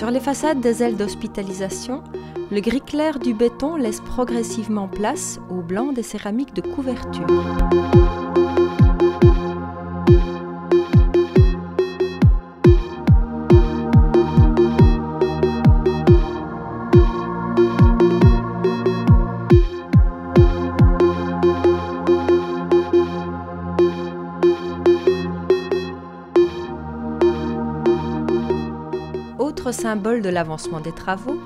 Sur les façades des ailes d'hospitalisation, le gris clair du béton laisse progressivement place au blanc des céramiques de couverture. Autre symbole de l'avancement des travaux,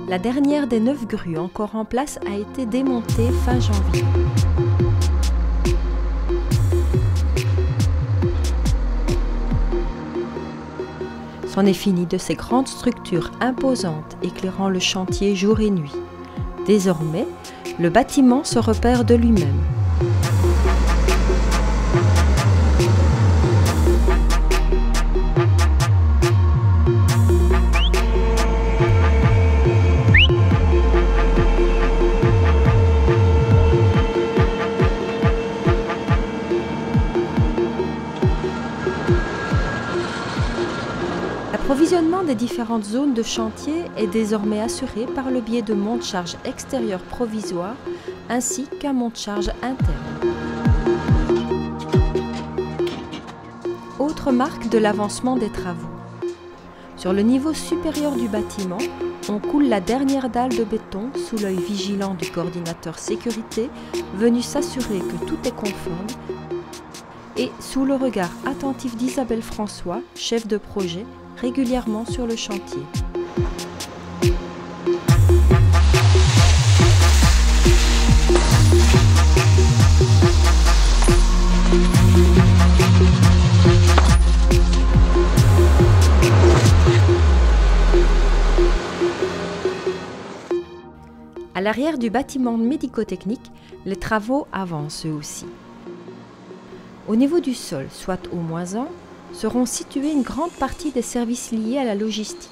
la dernière des 9 grues encore en place a été démontée fin janvier. C'en est fini de ces grandes structures imposantes éclairant le chantier jour et nuit. Désormais, le bâtiment se repère de lui-même. L'approvisionnement des différentes zones de chantier est désormais assuré par le biais de monte-charge extérieur provisoire ainsi qu'un monte-charge interne. Autre marque de l'avancement des travaux. Sur le niveau supérieur du bâtiment, on coule la dernière dalle de béton sous l'œil vigilant du coordinateur sécurité venu s'assurer que tout est conforme et sous le regard attentif d'Isabelle François, chef de projet, régulièrement sur le chantier. À l'arrière du bâtiment médico-technique, les travaux avancent eux aussi. Au niveau du sol, soit au -1, seront situés une grande partie des services liés à la logistique.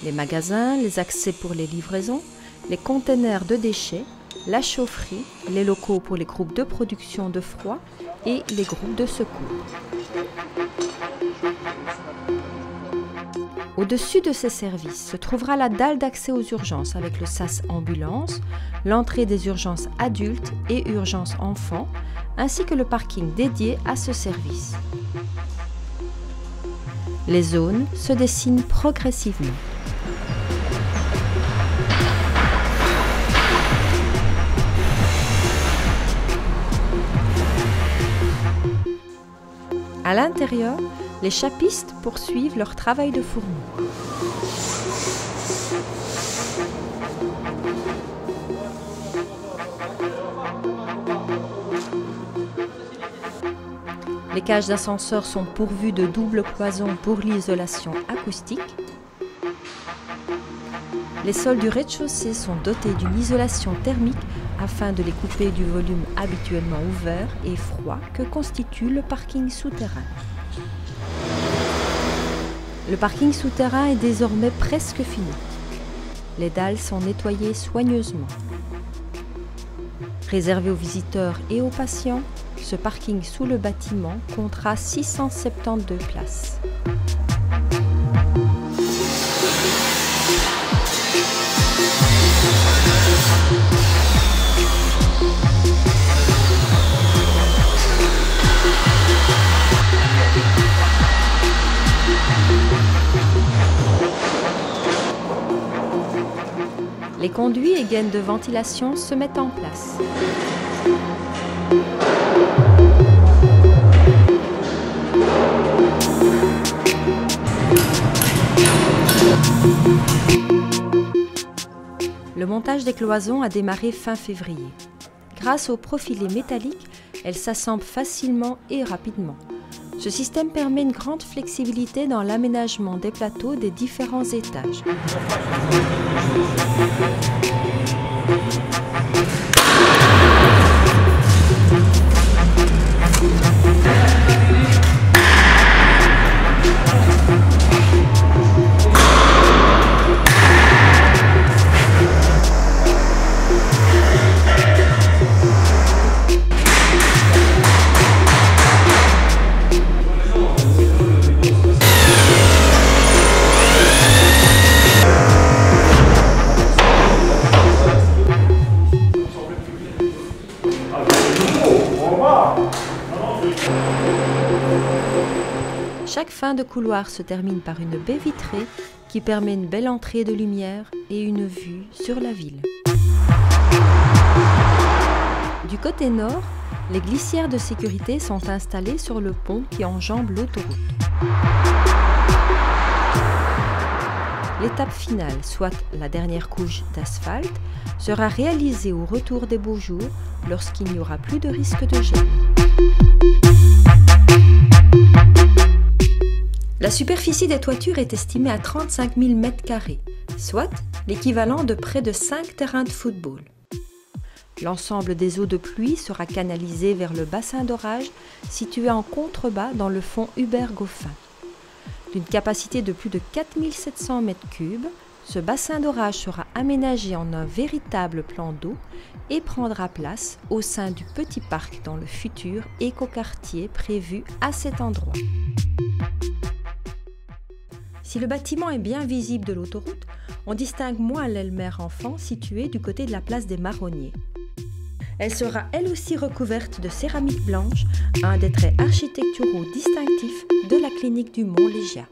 Les magasins, les accès pour les livraisons, les containers de déchets, la chaufferie, les locaux pour les groupes de production de froid et les groupes de secours. Au-dessus de ces services se trouvera la dalle d'accès aux urgences avec le SAS ambulance, l'entrée des urgences adultes et urgences enfants, ainsi que le parking dédié à ce service. Les zones se dessinent progressivement. À l'intérieur, les chapistes poursuivent leur travail de fourneau. Les cages d'ascenseur sont pourvues de double cloison pour l'isolation acoustique. Les sols du rez-de-chaussée sont dotés d'une isolation thermique afin de les couper du volume habituellement ouvert et froid que constitue le parking souterrain. Le parking souterrain est désormais presque fini. Les dalles sont nettoyées soigneusement. Réservé aux visiteurs et aux patients, ce parking sous le bâtiment comptera 672 places. Les conduits et gaines de ventilation se mettent en place. Le montage des cloisons a démarré fin février. Grâce aux profilés métalliques, elles s'assemblent facilement et rapidement. Ce système permet une grande flexibilité dans l'aménagement des plateaux des différents étages. Chaque fin de couloir se termine par une baie vitrée qui permet une belle entrée de lumière et une vue sur la ville. Du côté nord, les glissières de sécurité sont installées sur le pont qui enjambe l'autoroute. L'étape finale, soit la dernière couche d'asphalte, sera réalisée au retour des beaux jours lorsqu'il n'y aura plus de risque de gel. La superficie des toitures est estimée à 35 000 m², soit l'équivalent de près de 5 terrains de football. L'ensemble des eaux de pluie sera canalisé vers le bassin d'orage situé en contrebas dans le fond Hubert-Goffin. D'une capacité de plus de 4 700 m3, ce bassin d'orage sera aménagé en un véritable plan d'eau et prendra place au sein du petit parc dans le futur écoquartier prévu à cet endroit. Si le bâtiment est bien visible de l'autoroute, on distingue moins l'aile mère-enfant située du côté de la place des Marronniers. Elle sera elle aussi recouverte de céramique blanche, un des traits architecturaux distinctifs de la clinique du Mont Légia.